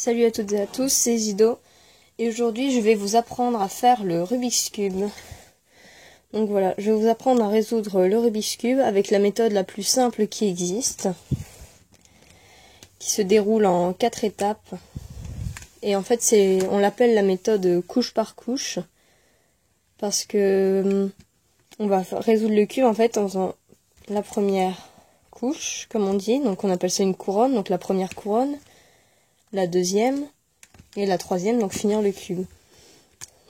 Salut à toutes et à tous, c'est Zido et aujourd'hui je vais vous apprendre à faire le Rubik's Cube. Donc voilà, je vais vous apprendre à résoudre le Rubik's Cube avec la méthode la plus simple qui existe, qui se déroule en 4 étapes. Et en fait on l'appelle la méthode couche par couche parce que on va résoudre le cube en fait en faisant la première couche, comme on dit, donc on appelle ça une couronne, donc la première couronne, la deuxième et la troisième, donc finir le cube.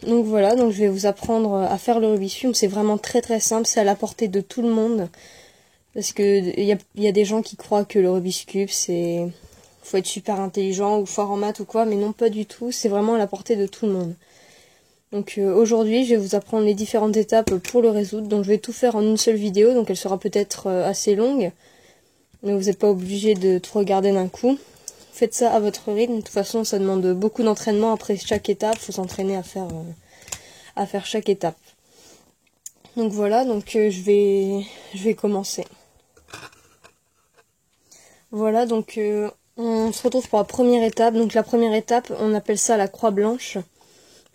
Donc voilà, donc je vais vous apprendre à faire le Rubik's Cube. C'est vraiment très simple, c'est à la portée de tout le monde. Parce que il y a des gens qui croient que le Rubik's Cube c'est faut être super intelligent ou fort en maths ou quoi, mais non, pas du tout, c'est vraiment à la portée de tout le monde. Donc aujourd'hui je vais vous apprendre les différentes étapes pour le résoudre. Donc je vais tout faire en une seule vidéo, donc elle sera peut-être assez longue, mais vous n'êtes pas obligé de tout regarder d'un coup. Faites ça à votre rythme, de toute façon ça demande beaucoup d'entraînement après chaque étape, il faut s'entraîner à faire chaque étape. Donc voilà, donc je vais commencer. Voilà, donc on se retrouve pour la première étape. Donc la première étape, on appelle ça la croix blanche.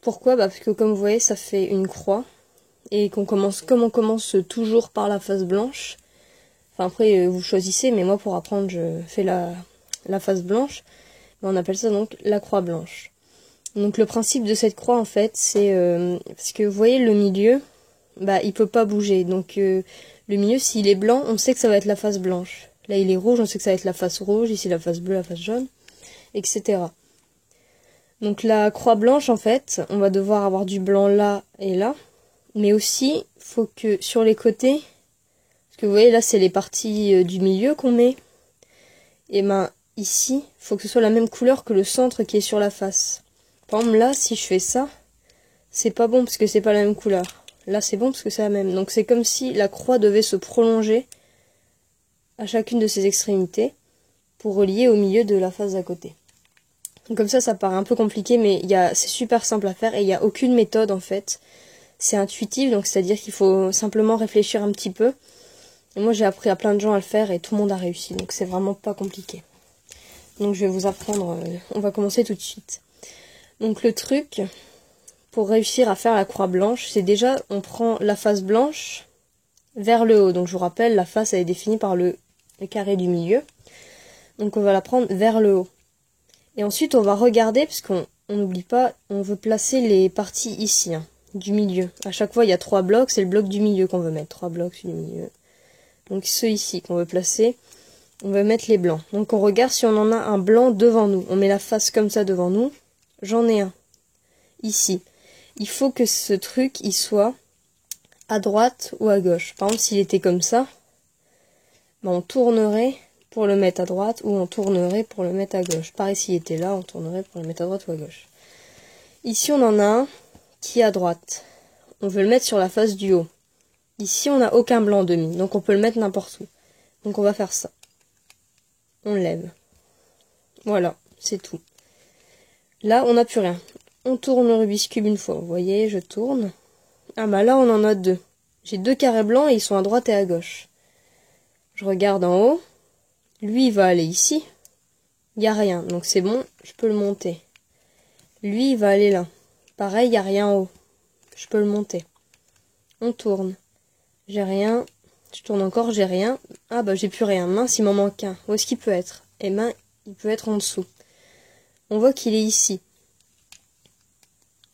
Pourquoi ? Parce que comme vous voyez, ça fait une croix. Et comme on commence toujours par la face blanche, enfin après vous choisissez, mais moi pour apprendre je fais la face blanche. On appelle ça donc la croix blanche. Donc le principe de cette croix en fait, c'est parce que vous voyez le milieu, bah il peut pas bouger. Donc le milieu, s'il est blanc, on sait que ça va être la face blanche. Là il est rouge, on sait que ça va être la face rouge, ici la face bleue, la face jaune, etc. Donc la croix blanche en fait, on va devoir avoir du blanc là et là, mais aussi faut que sur les côtés, parce que vous voyez là c'est les parties du milieu qu'on met, et ben ici, il faut que ce soit la même couleur que le centre qui est sur la face. Par exemple, là, si je fais ça, c'est pas bon parce que c'est pas la même couleur. Là, c'est bon parce que c'est la même. Donc, c'est comme si la croix devait se prolonger à chacune de ses extrémités pour relier au milieu de la face d'à côté. Donc, comme ça paraît un peu compliqué, mais c'est super simple à faire et il n'y a aucune méthode en fait. C'est intuitif, donc c'est-à-dire qu'il faut simplement réfléchir un petit peu. Et moi, j'ai appris à plein de gens à le faire et tout le monde a réussi, donc c'est vraiment pas compliqué. Donc je vais vous apprendre, on va commencer tout de suite. Donc le truc, pour réussir à faire la croix blanche, c'est déjà, on prend la face blanche vers le haut. Donc je vous rappelle, la face elle est définie par le carré du milieu. Donc on va la prendre vers le haut. Et ensuite on va regarder, parce qu'on n'oublie pas, on veut placer les parties ici, hein, du milieu. À chaque fois il y a 3 blocs, c'est le bloc du milieu qu'on veut mettre, 3 blocs du milieu. Donc ceux ici qu'on veut placer. On va mettre les blancs. Donc on regarde si on en a un blanc devant nous. On met la face comme ça devant nous. J'en ai un. Ici. Il faut que ce truc, il soit à droite ou à gauche. Par exemple, s'il était comme ça, ben on tournerait pour le mettre à droite ou on tournerait pour le mettre à gauche. Pareil, s'il était là, on tournerait pour le mettre à droite ou à gauche. Ici, on en a un qui est à droite. On veut le mettre sur la face du haut. Ici, on n'a aucun blanc demi. Donc on peut le mettre n'importe où. Donc on va faire ça. On lève. Voilà, c'est tout. Là, on n'a plus rien. On tourne le Rubik's Cube une fois. Vous voyez, je tourne. Ah bah là, on en a 2. J'ai 2 carrés blancs et ils sont à droite et à gauche. Je regarde en haut. Lui, il va aller ici. Il n'y a rien, donc c'est bon, je peux le monter. Lui, il va aller là. Pareil, il n'y a rien en haut. Je peux le monter. On tourne. J'ai rien. Je tourne encore, j'ai rien. Ah bah j'ai plus rien. Mince, il m'en manque un. Où est-ce qu'il peut être? Eh ben, il peut être en dessous. On voit qu'il est ici.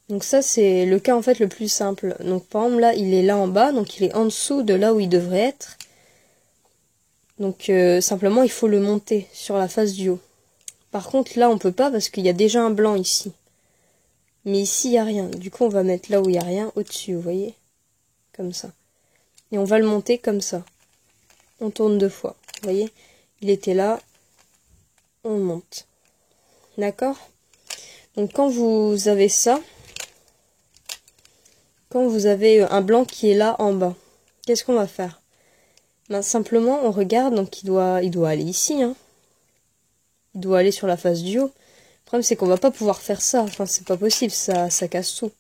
Donc ça, c'est le cas en fait le plus simple. Donc par exemple là, il est là en bas, donc il est en dessous de là où il devrait être. Donc simplement, il faut le monter sur la face du haut. Par contre, là, on peut pas parce qu'il y a déjà un blanc ici. Mais ici, il n'y a rien. Du coup, on va mettre là où il n'y a rien, au-dessus, vous voyez? Comme ça. Et on va le monter comme ça. On tourne 2 fois. Vous voyez? Il était là. On monte. D'accord? Donc quand vous avez ça, quand vous avez un blanc qui est là en bas, qu'est-ce qu'on va faire? Ben, simplement, on regarde, donc il doit aller ici. Hein. Il doit aller sur la face du haut. Le problème, c'est qu'on va pas pouvoir faire ça. Enfin, c'est pas possible, ça casse tout.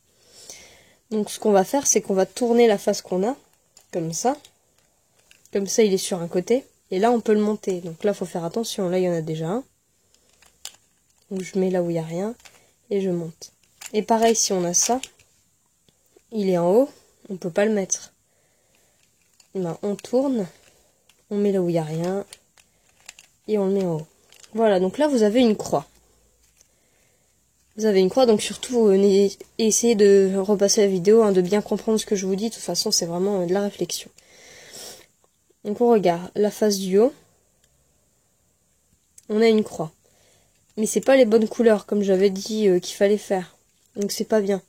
Donc ce qu'on va faire, c'est qu'on va tourner la face qu'on a, comme ça. Comme ça, il est sur un côté. Et là, on peut le monter. Donc là, il faut faire attention. Là, il y en a déjà un. Donc je mets là où il n'y a rien et je monte. Et pareil, si on a ça, il est en haut, on ne peut pas le mettre. Ben, on tourne, on met là où il n'y a rien et on le met en haut. Voilà, donc là vous avez une croix. Vous avez une croix, donc surtout essayez de repasser la vidéo, hein, de bien comprendre ce que je vous dis. De toute façon, c'est vraiment de la réflexion. Donc on regarde la face du haut. On a une croix. Mais c'est pas les bonnes couleurs, comme j'avais dit qu'il fallait faire. Donc c'est pas bien.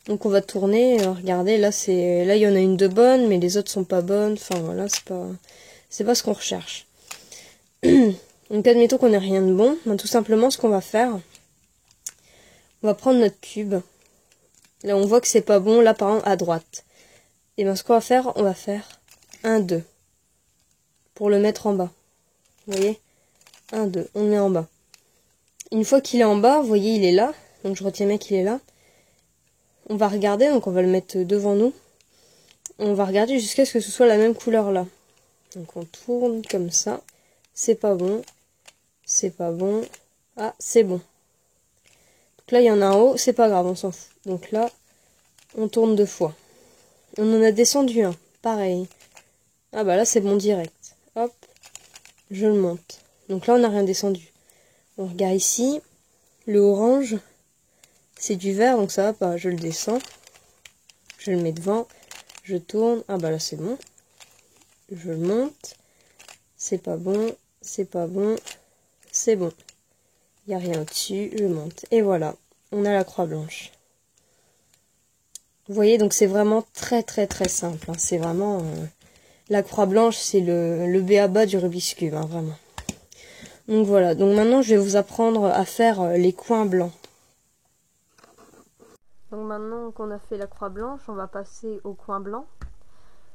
Donc on va tourner, regardez, là il y en a une de bonne, mais les autres sont pas bonnes. Enfin voilà, c'est pas ce qu'on recherche. Donc admettons qu'on n'ait rien de bon. Ben, tout simplement, ce qu'on va faire, on va prendre notre cube. Là, on voit que c'est pas bon, là, par exemple, à droite. Et bien, ce qu'on va faire, on va faire 1, 2. Pour le mettre en bas. Vous voyez 1, 2. On le met en bas. Une fois qu'il est en bas, vous voyez, il est là. Donc, je retiens bien qu'il est là. On va regarder, donc on va le mettre devant nous. On va regarder jusqu'à ce que ce soit la même couleur là. Donc, on tourne comme ça. C'est pas bon. C'est pas bon. Ah, c'est bon. Donc là, il y en a en haut. C'est pas grave, on s'en fout. Donc là, on tourne 2 fois. On en a descendu un. Pareil. Ah bah là, c'est bon direct. Hop. Je le monte. Donc là, on n'a rien descendu. On regarde ici. Le orange, c'est du vert, donc ça va pas. Je le descends. Je le mets devant. Je tourne. Ah bah là, c'est bon. Je le monte. C'est pas bon. C'est pas bon. C'est bon. Il n'y a rien au-dessus. Je monte. Et voilà. On a la croix blanche. Vous voyez, donc c'est vraiment très très très simple. Hein. C'est vraiment... la croix blanche, c'est le b.a.-ba du Rubik's Cube, hein, vraiment. Donc voilà, donc maintenant je vais vous apprendre à faire les coins blancs. Donc maintenant qu'on a fait la croix blanche, on va passer au coin blanc.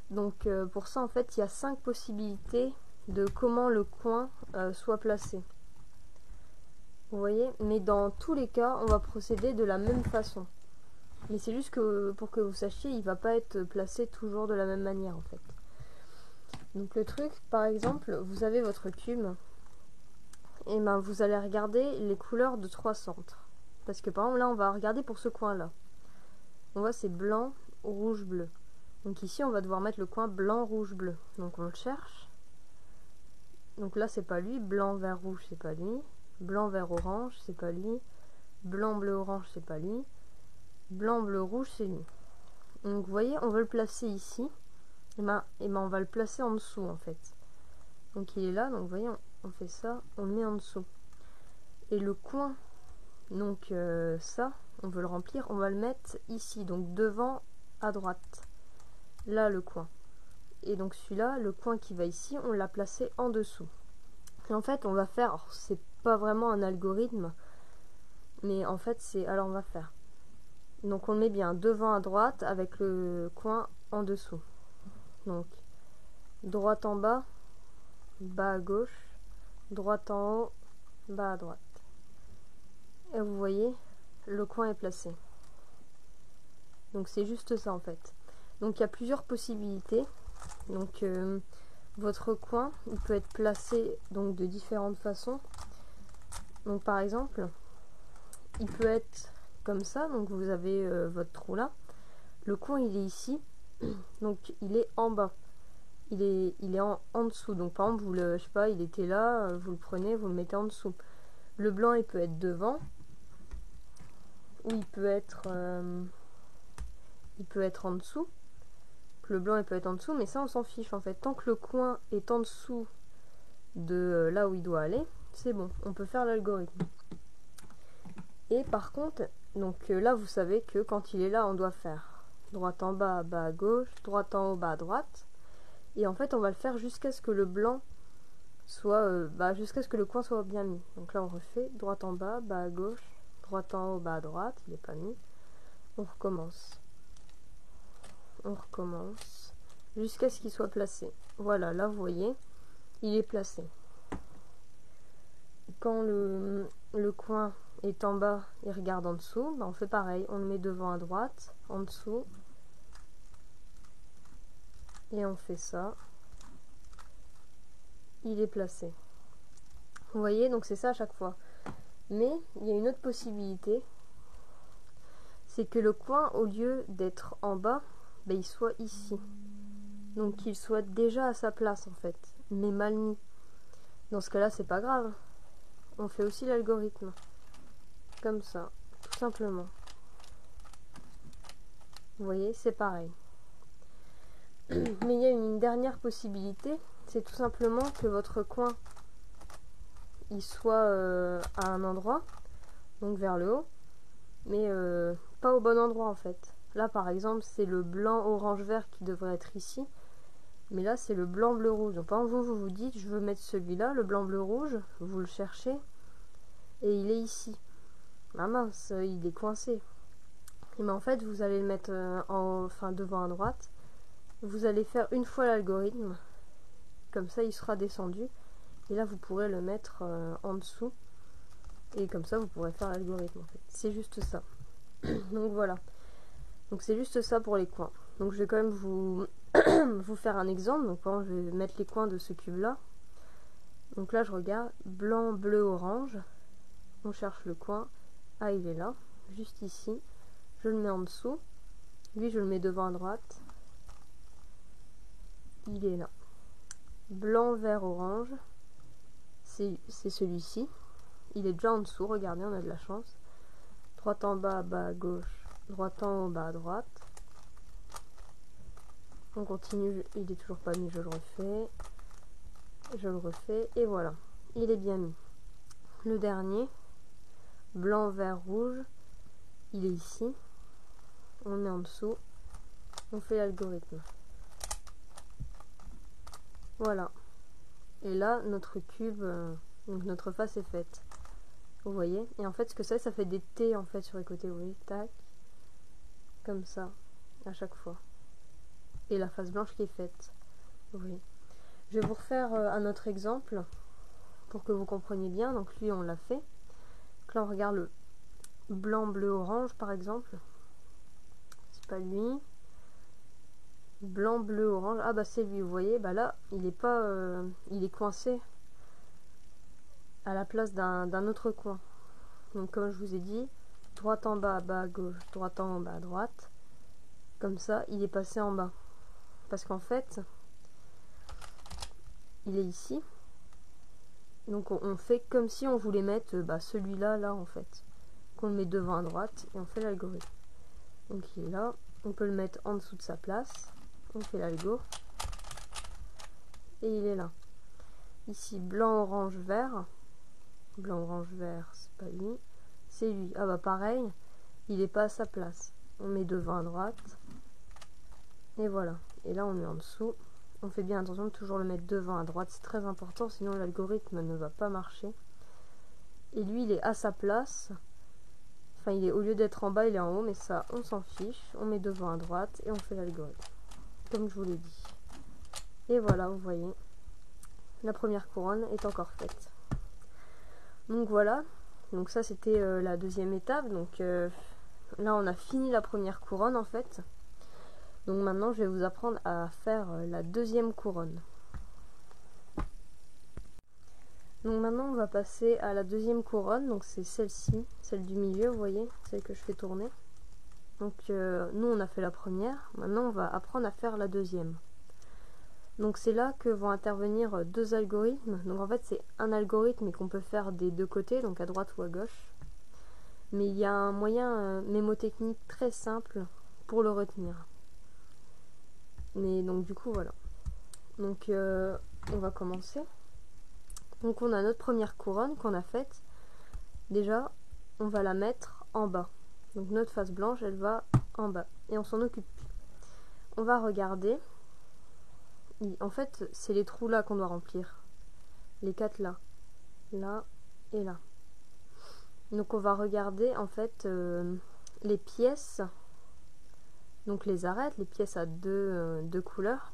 Donc pour ça, en fait, il y a 5 possibilités de comment le coin soit placé. Vous voyez, mais dans tous les cas, on va procéder de la même façon. Mais c'est juste que pour que vous sachiez, il ne va pas être placé toujours de la même manière en fait. Donc le truc, par exemple, vous avez votre cube, et ben vous allez regarder les couleurs de 3 centres. Parce que par exemple là, on va regarder pour ce coin-là. On voit c'est blanc, rouge, bleu. Donc ici, on va devoir mettre le coin blanc, rouge, bleu. Donc on le cherche. Donc là, c'est pas lui. Blanc, vert, rouge, c'est pas lui. Blanc, vert, orange, c'est pas lui. Blanc, bleu, orange, c'est pas lui. Blanc, bleu, rouge, c'est lui. Donc vous voyez, on veut le placer ici. Et ben on va le placer en dessous en fait. Donc il est là, donc vous voyez, on fait ça, on le met en dessous. Et le coin, donc ça, on veut le remplir, on va le mettre ici, donc devant à droite. Là le coin. Et donc celui-là, le coin qui va ici, on l'a placé en dessous. Et en fait, on va faire, c'est pas vraiment un algorithme, mais en fait c'est, alors on va faire. Donc on le met bien devant à droite avec le coin en dessous. Donc droite en bas, bas à gauche, droite en haut, bas à droite. Et vous voyez, le coin est placé. Donc c'est juste ça en fait. Donc il y a plusieurs possibilités. Donc votre coin, il peut être placé donc de différentes façons. Donc par exemple, il peut être comme ça. Donc vous avez votre trou là. Le coin il est ici. Donc il est en bas. Il est en dessous. Donc par exemple, vous le, je sais pas, il était là, vous le prenez, vous le mettez en dessous. Le blanc il peut être devant. Ou il peut être en dessous. Le blanc il peut être en dessous, mais ça on s'en fiche en fait. Tant que le coin est en dessous de là où il doit aller, c'est bon, on peut faire l'algorithme. Et par contre, donc là vous savez que quand il est là, on doit faire droite en bas, bas à gauche, droite en haut, bas à droite. Et en fait, on va le faire jusqu'à ce que le blanc soit, jusqu'à ce que le coin soit bien mis. Donc là, on refait droite en bas, bas à gauche, droite en haut, bas à droite. Il n'est pas mis. On recommence. On recommence jusqu'à ce qu'il soit placé. Voilà, là vous voyez, il est placé. Quand le coin est en bas et regarde en dessous, on fait pareil, on le met devant à droite, en dessous, et on fait ça. Il est placé. Vous voyez, donc c'est ça à chaque fois. Mais il y a une autre possibilité, c'est que le coin, au lieu d'être en bas, ben, il soit ici. Donc qu'il soit déjà à sa place en fait, mais mal mis. Dans ce cas-là, c'est pas grave. On fait aussi l'algorithme. Comme ça, tout simplement. Vous voyez, c'est pareil. Mais il y a une dernière possibilité, c'est tout simplement que votre coin il soit à un endroit, donc vers le haut, mais pas au bon endroit en fait. Là par exemple c'est le blanc orange vert qui devrait être ici, mais là c'est le blanc bleu rouge. Donc par exemple vous vous dites je veux mettre celui-là, le blanc bleu rouge, vous le cherchez et il est ici. Ah mince, il est coincé. Et ben en fait vous allez le mettre enfin devant à droite. Vous allez faire une fois l'algorithme, comme ça il sera descendu. Et là vous pourrez le mettre en dessous. Et comme ça vous pourrez faire l'algorithme en fait. C'est juste ça. Donc voilà. Donc c'est juste ça pour les coins. Donc je vais quand même vous, vous faire un exemple. Donc je vais mettre les coins de ce cube là. Donc là je regarde blanc, bleu, orange. On cherche le coin. Ah il est là, juste ici. Je le mets en dessous. Lui je le mets devant à droite. Il est là. Blanc, vert, orange. C'est celui-ci. Il est déjà en dessous, regardez, on a de la chance. Droite en bas, bas à gauche. Droite en haut, bas à droite. On continue, il est toujours pas mis, je le refais. Je le refais, et voilà. Il est bien mis. Le dernier, blanc, vert, rouge. Il est ici. On met en dessous. On fait l'algorithme. Voilà. Et là, notre cube, donc notre face est faite. Vous voyez? Et en fait, ce que ça fait des T en fait sur les côtés. Vous voyez? Tac. Comme ça. À chaque fois. Et la face blanche qui est faite. Vous voyez? Je vais vous refaire un autre exemple pour que vous compreniez bien. Donc lui, on l'a fait. Donc là, on regarde le blanc, bleu, orange par exemple. C'est pas lui. Blanc, bleu, orange. Ah bah c'est lui, vous voyez. Bah là, il est pas, il est coincé à la place d'un autre coin. Donc comme je vous ai dit, droite en bas, bas à gauche, droite en haut, bas à droite. Comme ça, il est passé en bas. Parce qu'en fait, il est ici. Donc on fait comme si on voulait mettre celui-là, là en fait. Qu'on le met devant à droite et on fait l'algorithme. Donc il est là. On peut le mettre en dessous de sa place. On fait l'algo. Et il est là. Ici, blanc, orange, vert. Blanc, orange, vert, c'est pas lui. C'est lui. Ah bah pareil, il est pas à sa place. On met devant à droite. Et voilà. Et là, on met en dessous. On fait bien attention de toujours le mettre devant à droite. C'est très important, sinon l'algorithme ne va pas marcher. Et lui, il est à sa place. Enfin, il est, au lieu d'être en bas, il est en haut. Mais ça, on s'en fiche. On met devant à droite et on fait l'algorithme. Comme je vous l'ai dit. Et voilà, vous voyez. La première couronne est encore faite. Donc voilà. Donc ça, c'était la deuxième étape. Donc là, on a fini la première couronne en fait. Donc maintenant, je vais vous apprendre à faire la deuxième couronne. Donc maintenant, on va passer à la deuxième couronne. Donc c'est celle-ci, celle du milieu, vous voyez, celle que je fais tourner. Donc nous, on a fait la première. Maintenant, on va apprendre à faire la deuxième. Donc c'est là que vont intervenir deux algorithmes. Donc en fait, c'est un algorithme qu'on peut faire des deux côtés, donc à droite ou à gauche. Mais il y a un moyen mémotechnique très simple pour le retenir. Mais donc du coup voilà. Donc on va commencer. Donc on a notre première couronne qu'on a faite. Déjà on va la mettre en bas. Donc notre face blanche elle va en bas. Et on s'en occupe plus. On va regarder. En fait c'est les trous là qu'on doit remplir. Les quatre là. Là et là. Donc on va regarder en fait les pièces. Donc les arêtes, les pièces à deux couleurs.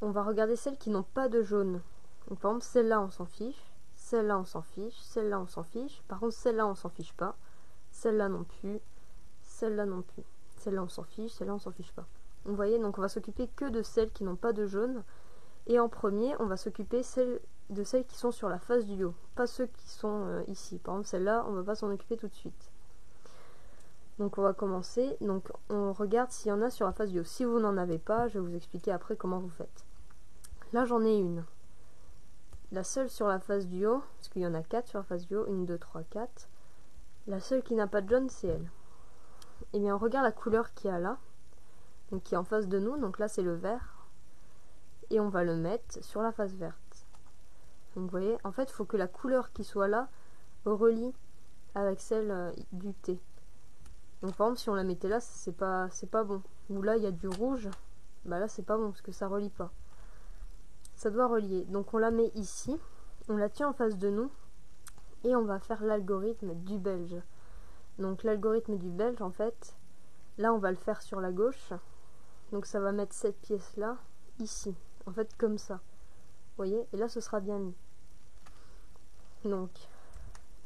On va regarder celles qui n'ont pas de jaune. Donc par exemple celle-là on s'en fiche, celle-là on s'en fiche, celle-là on s'en fiche. Par contre celle-là on s'en fiche pas, celle-là non plus, celle-là non plus. Celle-là on s'en fiche, celle-là on s'en fiche pas. Vous voyez, donc on va s'occuper que de celles qui n'ont pas de jaune. Et en premier on va s'occuper de celles qui sont sur la face du haut, pas ceux qui sont ici. Par exemple, celle-là, on ne va pas s'en occuper tout de suite. Donc on va commencer. Donc on regarde s'il y en a sur la face du haut. Si vous n'en avez pas, je vais vous expliquer après comment vous faites. Là, j'en ai une. La seule sur la face du haut, parce qu'il y en a 4 sur la face du haut, 1, 2, 3, 4. La seule qui n'a pas de jaune, c'est elle. Et bien on regarde la couleur qu'il y a là, donc qui est en face de nous, donc là c'est le vert, et on va le mettre sur la face verte. Donc vous voyez, en fait il faut que la couleur qui soit là relie avec celle du thé. Donc par exemple si on la mettait là, c'est pas bon. Ou là il y a du rouge, bah là c'est pas bon parce que ça relie pas. Ça doit relier. Donc on la met ici, on la tient en face de nous, et on va faire l'algorithme du belge. Donc l'algorithme du belge, en fait, là on va le faire sur la gauche. Donc ça va mettre cette pièce là, ici. En fait comme ça. Vous voyez? Et là ce sera bien mis. Donc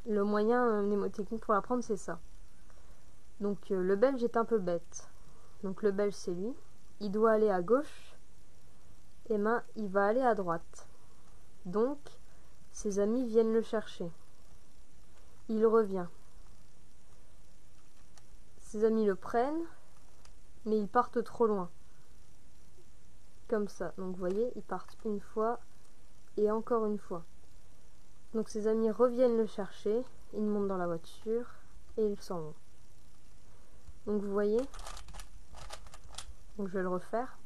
le moyen mnémotechnique pour l'apprendre c'est ça. Donc le belge est un peu bête. Donc le belge c'est lui. Il doit aller à gauche. Et ben il va aller à droite. Donc ses amis viennent le chercher. Il revient. Ses amis le prennent, mais ils partent trop loin. Comme ça. Donc vous voyez, ils partent une fois et encore une fois. Donc ses amis reviennent le chercher, ils montent dans la voiture et ils s'en vont. Donc vous voyez, donc je vais le refaire.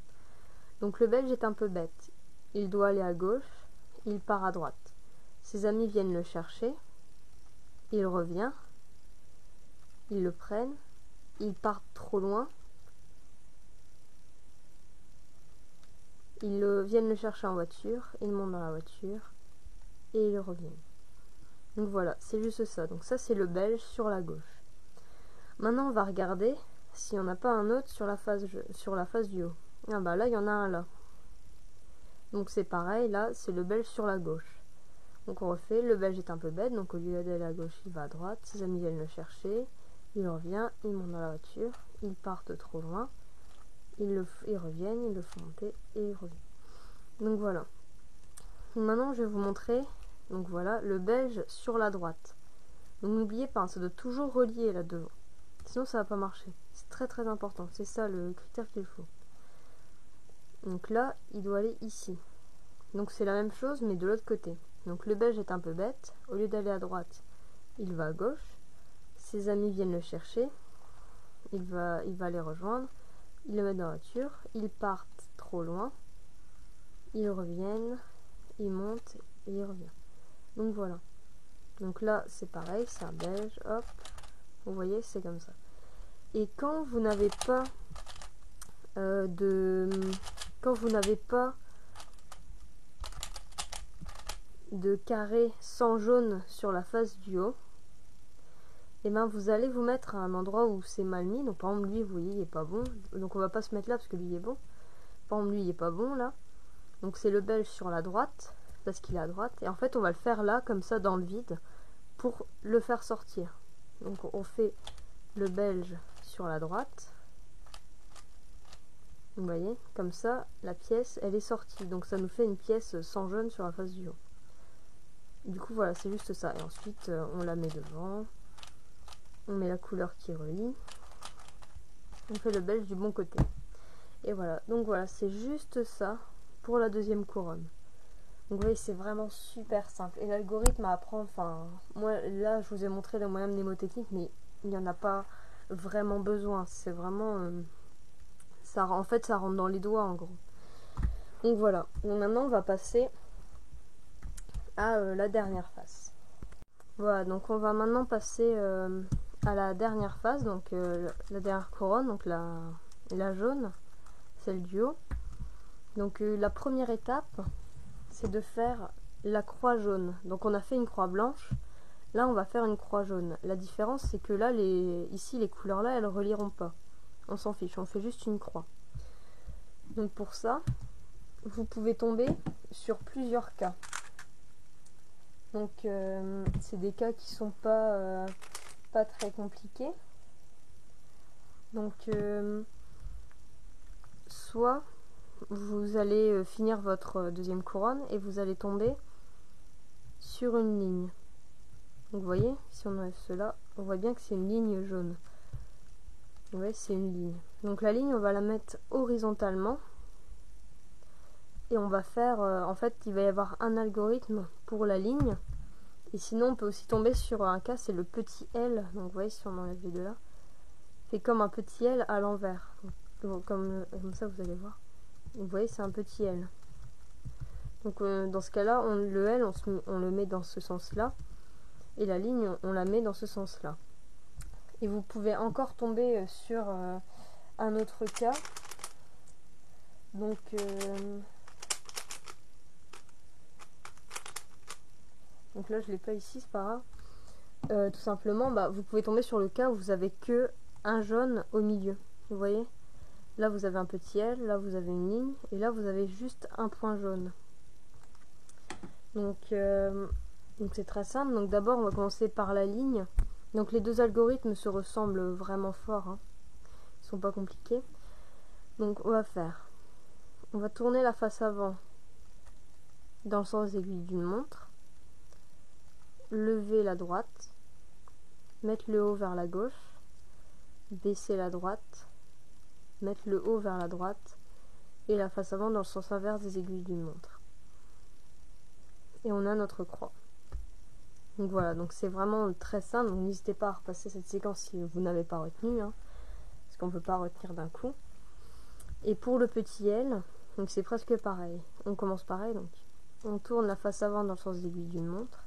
Donc le belge est un peu bête. Il doit aller à gauche, il part à droite. Ses amis viennent le chercher, il revient, ils le prennent, ils partent trop loin. Ils viennent le chercher en voiture, ils montent dans la voiture et ils reviennent. Donc voilà, c'est juste ça. Donc ça c'est le belge sur la gauche. Maintenant on va regarder s'il n'y en a pas un autre sur la face du haut. Ah bah là il y en a un là. Donc c'est pareil, là c'est le belge sur la gauche. Donc on refait, le belge est un peu bête, donc au lieu d'aller à gauche il va à droite, ses amis viennent le chercher, il revient, il monte dans la voiture, ils partent trop loin, ils reviennent, ils le font monter et ils reviennent. Donc voilà. Maintenant je vais vous montrer, donc voilà, le belge sur la droite. Donc n'oubliez pas, ça doit toujours relier là devant. Sinon ça va pas marcher. C'est très très important. C'est ça le critère qu'il faut. Donc là, il doit aller ici. Donc c'est la même chose mais de l'autre côté. Donc le belge est un peu bête. Au lieu d'aller à droite, il va à gauche. Ses amis viennent le chercher. Il va les rejoindre. Il le met dans la voiture. Ils partent trop loin. Ils reviennent. Ils montent et ils reviennent. Donc voilà. Donc là c'est pareil, c'est un belge. Hop. Vous voyez, c'est comme ça. Et quand vous n'avez pas de carré sans jaune sur la face du haut, et ben vous allez vous mettre à un endroit où c'est mal mis. Donc par exemple lui, vous voyez, il est pas bon. Donc on va pas se mettre là parce que lui il est bon. Par exemple lui il est pas bon là. Donc c'est le belge sur la droite parce qu'il est à droite. Et en fait on va le faire là comme ça dans le vide pour le faire sortir. Donc on fait le belge sur la droite. Vous voyez, comme ça, la pièce, elle est sortie. Donc ça nous fait une pièce sans jaune sur la face du haut. Du coup, voilà, c'est juste ça. Et ensuite, on la met devant. On met la couleur qui relie. On fait le belge du bon côté. Et voilà. Donc voilà, c'est juste ça pour la deuxième couronne. Donc vous voyez, c'est vraiment super simple. Et l'algorithme à apprendre, enfin, moi, là, je vous ai montré le moyen mnémotechnique, mais il n'y en a pas vraiment besoin. C'est vraiment... en fait, ça rentre dans les doigts, en gros. Donc voilà. Donc maintenant, on va passer à la dernière phase. Voilà, donc on va maintenant passer à la dernière phase, donc la dernière couronne, donc la jaune, celle du haut. Donc la première étape, c'est de faire la croix jaune. Donc on a fait une croix blanche, là on va faire une croix jaune. La différence, c'est que là, ici, les couleurs là, elles relieront pas. On s'en fiche, on fait juste une croix. Donc pour ça, vous pouvez tomber sur plusieurs cas. Donc c'est des cas qui sont pas très compliqués. Donc soit vous allez finir votre deuxième couronne et vous allez tomber sur une ligne. Donc vous voyez, si on enlève cela, on voit bien que c'est une ligne jaune. Vous voyez, c'est une ligne. Donc la ligne, on va la mettre horizontalement. Et on va faire, en fait, il va y avoir un algorithme pour la ligne. Et sinon, on peut aussi tomber sur un cas, c'est le petit L. Donc vous voyez, si on enlève les deux là, c'est comme un petit L à l'envers. Comme ça, vous allez voir. Vous voyez, c'est un petit L. Donc dans ce cas-là, le L, on le met dans ce sens-là. Et la ligne, on la met dans ce sens-là. Et vous pouvez encore tomber sur un autre cas. Donc là, je ne l'ai pas ici, c'est pas grave. Tout simplement, vous pouvez tomber sur le cas où vous avez que un jaune au milieu. Vous voyez? Là, vous avez un petit L, là, vous avez une ligne, et là, vous avez juste un point jaune. Donc c'est très simple. Donc d'abord, on va commencer par la ligne. Donc les deux algorithmes se ressemblent vraiment fort. Hein. Ils sont pas compliqués. Donc on va tourner la face avant dans le sens aiguille d'une montre. Lever la droite. Mettre le haut vers la gauche. Baisser la droite. Mettre le haut vers la droite. Et la face avant dans le sens inverse des aiguilles d'une montre. Et on a notre croix. Donc voilà, donc c'est vraiment très simple. Donc n'hésitez pas à repasser cette séquence si vous n'avez pas retenu, hein, parce qu'on ne peut pas retenir d'un coup. Et pour le petit L, donc c'est presque pareil. On commence pareil, donc on tourne la face avant dans le sens d'aiguille d'une montre.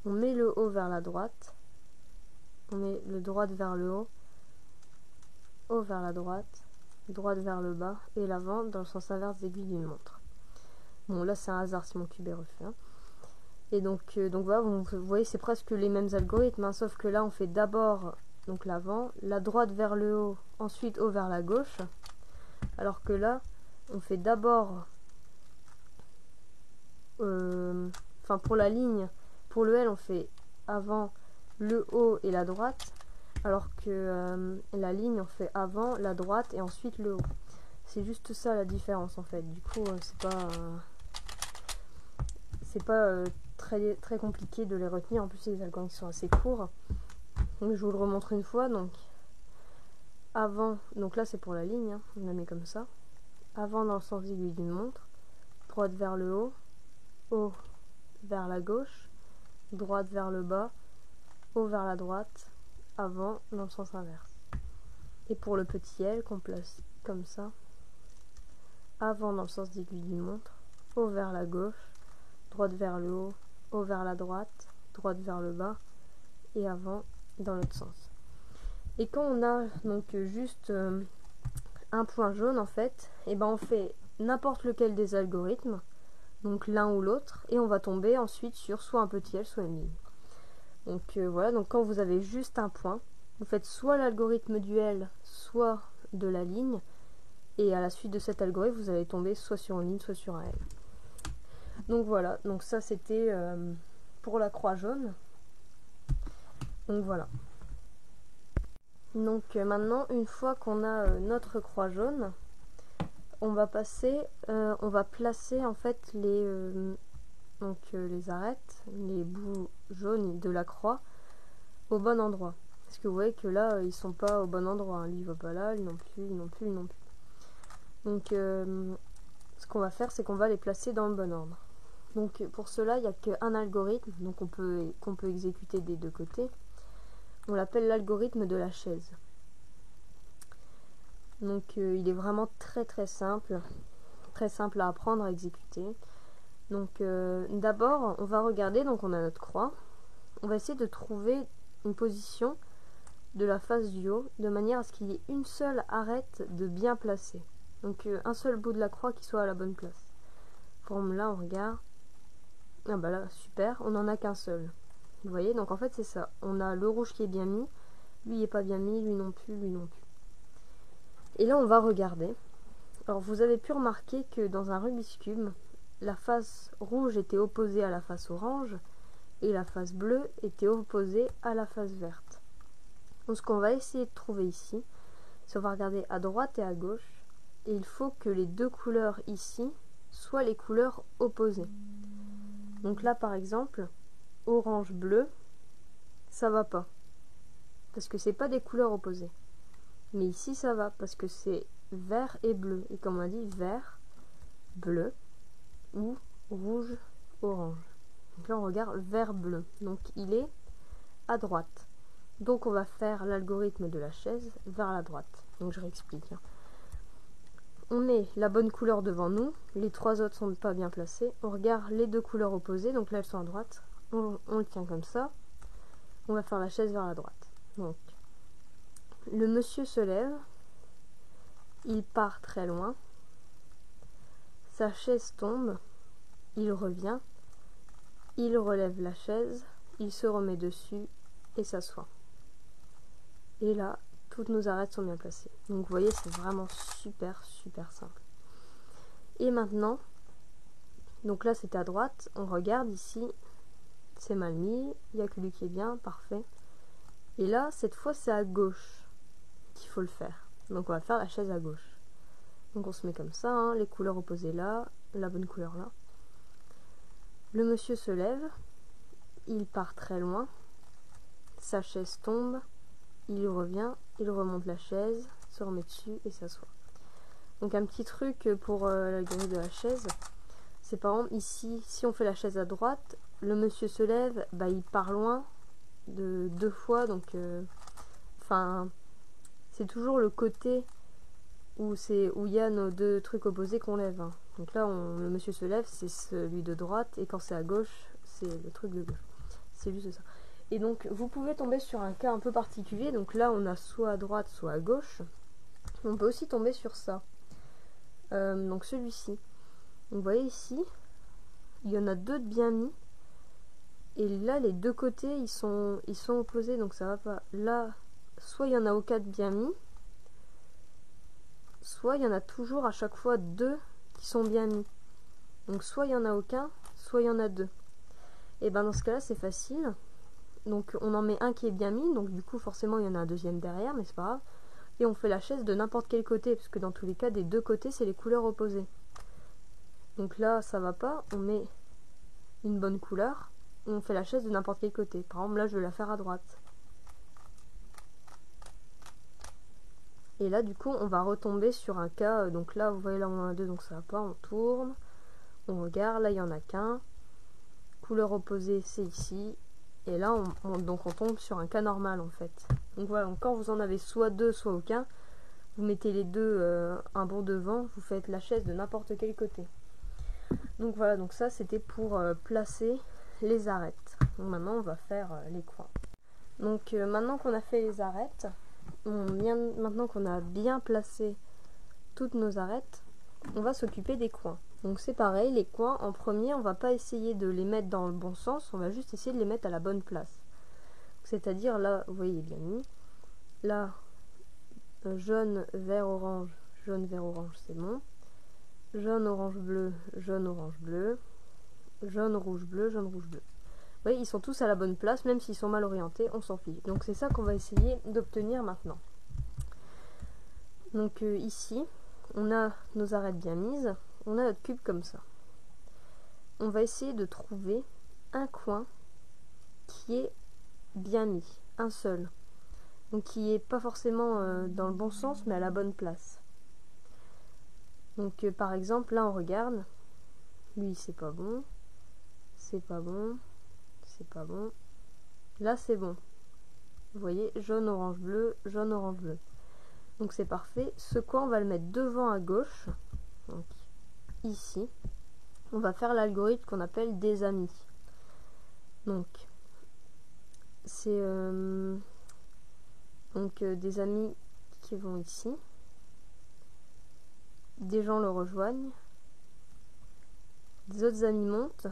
On met le haut vers la droite. On met le droite vers le haut. Haut vers la droite. Droite vers le bas. Et l'avant dans le sens inverse d'aiguille d'une montre. Bon là c'est un hasard si mon cube est refait. Hein. Et donc voilà, vous voyez, c'est presque les mêmes algorithmes, hein, sauf que là, on fait d'abord donc l'avant, la droite vers le haut, ensuite haut vers la gauche. Alors que là, on fait d'abord, pour la ligne, pour le L, on fait avant le haut et la droite, alors que la ligne, on fait avant la droite et ensuite le haut. C'est juste ça la différence en fait. Du coup, c'est pas très compliqué de les retenir. En plus, les algorithmes sont assez courts. Donc, je vous le remontre une fois. Donc, avant, donc là, c'est pour la ligne. Hein, on la met comme ça. Avant dans le sens aiguille d'une montre. Droite vers le haut. Haut vers la gauche. Droite vers le bas. Haut vers la droite. Avant dans le sens inverse. Et pour le petit L, qu'on place comme ça. Avant dans le sens d'aiguille d'une montre. Haut vers la gauche. Droite vers le haut, haut vers la droite, droite vers le bas, et avant dans l'autre sens. Et quand on a donc juste un point jaune en fait, et on fait n'importe lequel des algorithmes, donc l'un ou l'autre, et on va tomber ensuite sur soit un petit L, soit une ligne. Donc voilà, donc quand vous avez juste un point, vous faites soit l'algorithme du L, soit de la ligne, et à la suite de cet algorithme, vous allez tomber soit sur une ligne, soit sur un L. Donc voilà, donc ça c'était pour la croix jaune. Donc voilà. Donc maintenant, une fois qu'on a notre croix jaune, on va placer en fait les arêtes, les bouts jaunes de la croix au bon endroit. Parce que vous voyez que là, ils sont pas au bon endroit. Hein. Lui, il va pas là, lui non plus, lui non plus, lui non plus. Donc ce qu'on va faire, c'est qu'on va les placer dans le bon ordre. Donc pour cela, il n'y a qu'un algorithme qu'on peut exécuter des deux côtés. On l'appelle l'algorithme de la chaise. Donc il est vraiment très simple à apprendre à exécuter. Donc d'abord, on va regarder, donc on a notre croix. On va essayer de trouver une position de la face du haut, de manière à ce qu'il y ait une seule arête de bien placée. Donc un seul bout de la croix qui soit à la bonne place. Forme là, on regarde. Ah bah là, super, on n'en a qu'un seul. Vous voyez, donc en fait c'est ça. On a le rouge qui est bien mis, lui il n'est pas bien mis, lui non plus, lui non plus. Et là on va regarder. Alors vous avez pu remarquer que dans un Rubik's Cube, la face rouge était opposée à la face orange et la face bleue était opposée à la face verte. Donc ce qu'on va essayer de trouver ici, c'est qu'on va regarder à droite et à gauche, et il faut que les deux couleurs ici soient les couleurs opposées. Donc là par exemple, orange bleu, ça va pas. Parce que c'est pas des couleurs opposées. Mais ici ça va, parce que c'est vert et bleu. Et comme on dit, vert, bleu ou rouge, orange. Donc là on regarde vert bleu. Donc il est à droite. Donc on va faire l'algorithme de la chaise vers la droite. Donc je réexplique. On met la bonne couleur devant nous, les trois autres sont pas bien placés. On regarde les deux couleurs opposées, donc là elles sont à droite. On le tient comme ça. On va faire la chaise vers la droite. Donc le monsieur se lève, il part très loin, sa chaise tombe, il revient, il relève la chaise, il se remet dessus et s'assoit. Et là, toutes nos arêtes sont bien placées. Donc vous voyez, c'est vraiment super simple. Et maintenant, donc là c'était à droite, on regarde ici, c'est mal mis, il n'y a que lui qui est bien, parfait. Et là, cette fois c'est à gauche qu'il faut le faire. Donc on va faire la chaise à gauche. Donc on se met comme ça, hein, les couleurs opposées là, la bonne couleur là. Le monsieur se lève, il part très loin, sa chaise tombe, il revient, il remonte la chaise, se remet dessus et s'assoit. Donc un petit truc pour l'algorithme de la chaise, c'est par exemple ici, si on fait la chaise à droite, le monsieur se lève, bah, il part loin de 2 fois, donc c'est toujours le côté où il y a nos deux trucs opposés qu'on lève. Hein. Donc là, le monsieur se lève, c'est celui de droite, et quand c'est à gauche, c'est le truc de gauche. C'est juste ça. Et donc, vous pouvez tomber sur un cas un peu particulier. Donc là, on a soit à droite, soit à gauche. On peut aussi tomber sur ça. Donc celui-ci. Vous voyez ici, il y en a deux de bien mis. Et là, les deux côtés, ils sont opposés, donc ça va pas. Là, soit il y en a aucun de bien mis, soit il y en a toujours à chaque fois deux qui sont bien mis. Donc soit il y en a aucun, soit il y en a deux. Et ben dans ce cas-là, c'est facile. Donc on en met un qui est bien mis, donc du coup forcément il y en a un deuxième derrière, mais c'est pas grave. Et on fait la chaise de n'importe quel côté, parce que dans tous les cas, des deux côtés, c'est les couleurs opposées. Donc là, ça va pas, on met une bonne couleur, et on fait la chaise de n'importe quel côté. Par exemple, là, je vais la faire à droite. Et là, du coup, on va retomber sur un cas, donc là, vous voyez, là, on en a deux, donc ça va pas, on tourne, on regarde, là, il y en a qu'un. Couleur opposée, c'est ici. Et là, donc on tombe sur un cas normal, en fait. Donc voilà, donc quand vous en avez soit deux, soit aucun, vous mettez les deux un bon devant, vous faites la chaise de n'importe quel côté. Donc voilà, donc ça c'était pour placer les arêtes. Donc maintenant on va faire les coins. Donc maintenant qu'on a fait les arêtes, maintenant qu'on a bien placé toutes nos arêtes, on va s'occuper des coins. Donc c'est pareil, les coins en premier, on va pas essayer de les mettre dans le bon sens, on va juste essayer de les mettre à la bonne place. C'est-à-dire là, vous voyez bien mis, là, jaune, vert, orange, c'est bon. Jaune, orange, bleu, jaune, orange, bleu. Jaune, rouge, bleu, jaune, rouge, bleu. Vous voyez, ils sont tous à la bonne place, même s'ils sont mal orientés, on s'en fiche. Donc c'est ça qu'on va essayer d'obtenir maintenant. Donc ici, on a nos arêtes bien mises, on a notre cube comme ça. On va essayer de trouver un coin qui est bien mis, un seul. Donc qui est pas forcément dans le bon sens, mais à la bonne place. Donc par exemple, là on regarde, lui c'est pas bon, c'est pas bon, c'est pas bon, là c'est bon. Vous voyez, jaune, orange, bleu, jaune, orange, bleu. Donc c'est parfait. Ce coin, on va le mettre devant à gauche. Donc ici, on va faire l'algorithme qu'on appelle des amis. Donc c'est des amis qui vont ici. Des gens le rejoignent. Des autres amis montent.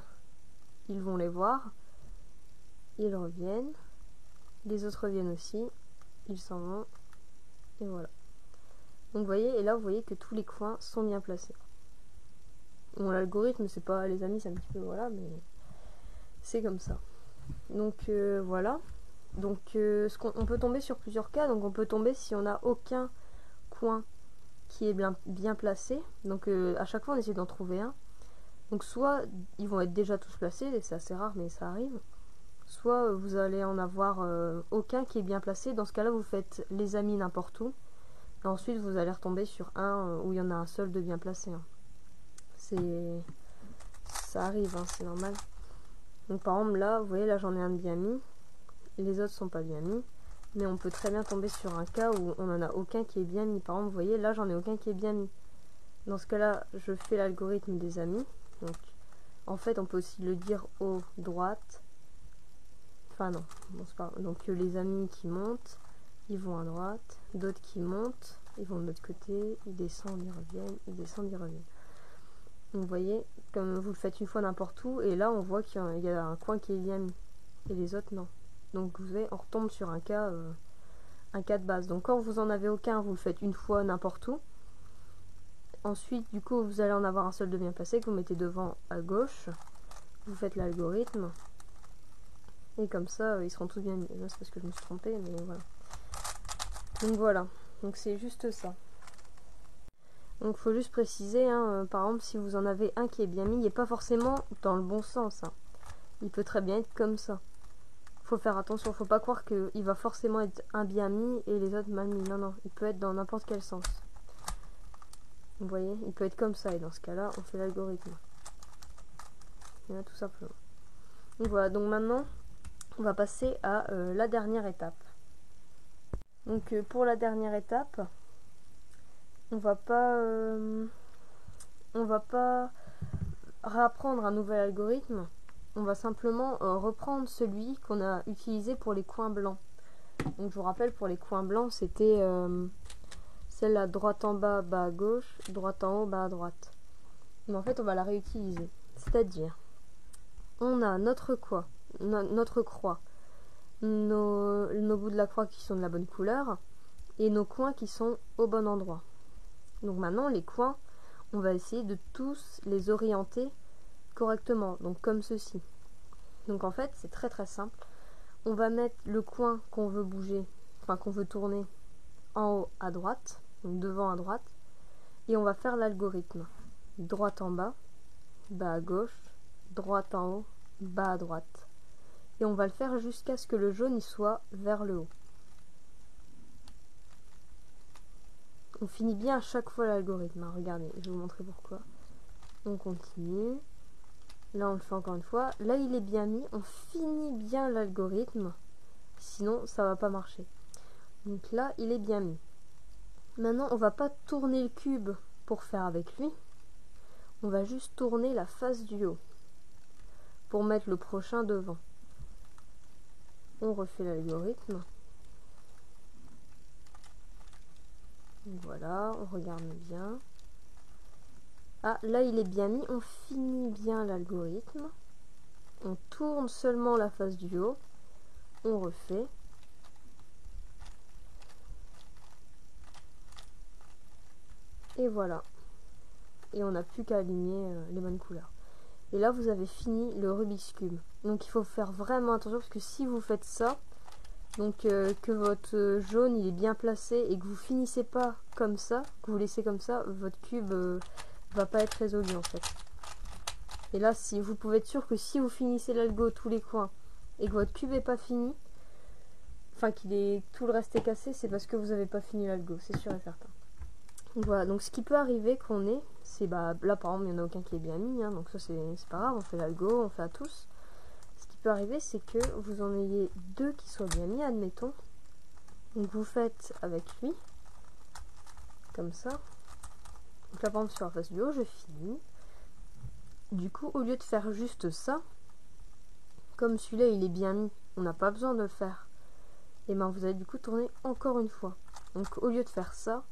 Ils vont les voir. Ils reviennent. Les autres reviennent aussi. Ils s'en vont. Et voilà. Donc vous voyez, et là vous voyez que tous les coins sont bien placés. Bon, l'algorithme, c'est pas les amis, c'est un petit peu voilà, mais c'est comme ça. Donc voilà. Donc on peut tomber sur plusieurs cas. Donc on peut tomber si on n'a aucun coin qui est bien placé. Donc à chaque fois on essaie d'en trouver un. Donc soit ils vont être déjà tous placés, et c'est assez rare mais ça arrive, soit vous allez en avoir aucun qui est bien placé. Dans ce cas là vous faites les amis n'importe où, et ensuite vous allez retomber sur un où il y en a un seul de bien placé, hein. Ça arrive, hein, c'est normal. Donc par exemple là, vous voyez, là j'en ai un de bien mis, les autres sont pas bien mis, mais on peut très bien tomber sur un cas où on n'en a aucun qui est bien mis. Par exemple, vous voyez, là j'en ai aucun qui est bien mis. Dans ce cas là, je fais l'algorithme des amis. Donc en fait on peut aussi le dire haut, droite, enfin non, bon, c'est pas... donc les amis qui montent, ils vont à droite, d'autres qui montent, ils vont de l'autre côté, ils descendent, ils reviennent, ils descendent, ils reviennent. Donc vous voyez, comme vous le faites une fois n'importe où, et là on voit qu'il y a un coin qui est bien mis, et les autres non. Donc vous voyez, on retombe sur un cas de base. Donc quand vous en avez aucun, vous le faites une fois n'importe où. Ensuite, du coup, vous allez en avoir un seul de bien placé que vous mettez devant à gauche. Vous faites l'algorithme. Et comme ça, ils seront tous bien mis. Là, c'est parce que je me suis trompée, mais voilà. Donc voilà. Donc c'est juste ça. Donc il faut juste préciser, hein, par exemple, si vous en avez un qui est bien mis, il n'est pas forcément dans le bon sens, hein. Il peut très bien être comme ça. Faut faire attention, faut pas croire qu'il va forcément être un bien mis et les autres mal mis. Non, non, il peut être dans n'importe quel sens. Vous voyez, il peut être comme ça, et dans ce cas-là, on fait l'algorithme. Voilà, tout simplement. Donc voilà, donc maintenant, on va passer à la dernière étape. Donc pour la dernière étape, on va pas réapprendre un nouvel algorithme. On va simplement reprendre celui qu'on a utilisé pour les coins blancs. Donc je vous rappelle, pour les coins blancs, c'était celle-là, droite en bas, bas à gauche, droite en haut, bas à droite. Mais en fait, on va la réutiliser. C'est-à-dire, on a notre croix, nos bouts de la croix qui sont de la bonne couleur, et nos coins qui sont au bon endroit. Donc maintenant, les coins, on va essayer de tous les orienter correctement, donc comme ceci. Donc en fait, c'est très très simple. On va mettre le coin qu'on veut bouger, enfin qu'on veut tourner en haut à droite, donc devant à droite, et on va faire l'algorithme. Droite en bas, bas à gauche, droite en haut, bas à droite. Et on va le faire jusqu'à ce que le jaune y soit vers le haut. On finit bien à chaque fois l'algorithme, hein. Regardez, je vais vous montrer pourquoi. On continue. Là, on le fait encore une fois. Là, il est bien mis. On finit bien l'algorithme. Sinon, ça va pas marcher. Donc là, il est bien mis. Maintenant, on va pas tourner le cube pour faire avec lui. On va juste tourner la face du haut pour mettre le prochain devant. On refait l'algorithme. Voilà, on regarde bien. Ah, là, il est bien mis. On finit bien l'algorithme. On tourne seulement la face du haut. On refait. Et voilà. Et on n'a plus qu'à aligner les bonnes couleurs. Et là, vous avez fini le Rubik's Cube. Donc, il faut faire vraiment attention parce que si vous faites ça, donc que votre jaune il est bien placé et que vous finissez pas comme ça, que vous laissez comme ça, votre cube va pas être résolu en fait. Et là, si vous pouvez être sûr que si vous finissez l'algo tous les coins et que votre cube est pas fini, enfin qu'il est tout le reste est cassé, c'est parce que vous avez pas fini l'algo, c'est sûr et certain. Donc voilà, donc ce qui peut arriver qu'on ait, c'est là par exemple il n'y en a aucun qui est bien mis, hein, donc ça c'est pas grave, on fait l'algo, on fait à tous. Ce qui peut arriver, c'est que vous en ayez deux qui soient bien mis, admettons. Donc vous faites avec lui, comme ça. Donc là par exemple sur la face du haut, je finis. Du coup, au lieu de faire juste ça, comme celui-là il est bien mis, on n'a pas besoin de le faire. Et bien vous allez du coup tourner encore une fois. Donc au lieu de faire ça,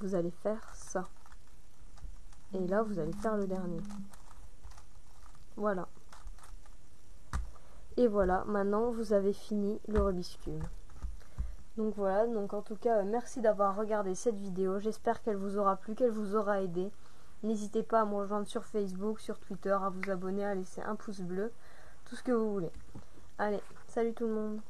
vous allez faire ça. Et là vous allez faire le dernier. Voilà. Et voilà, maintenant vous avez fini le Rubik's Cube. Donc voilà, donc en tout cas, merci d'avoir regardé cette vidéo. J'espère qu'elle vous aura plu, qu'elle vous aura aidé. N'hésitez pas à me rejoindre sur Facebook, sur Twitter, à vous abonner, à laisser un pouce bleu, tout ce que vous voulez. Allez, salut tout le monde!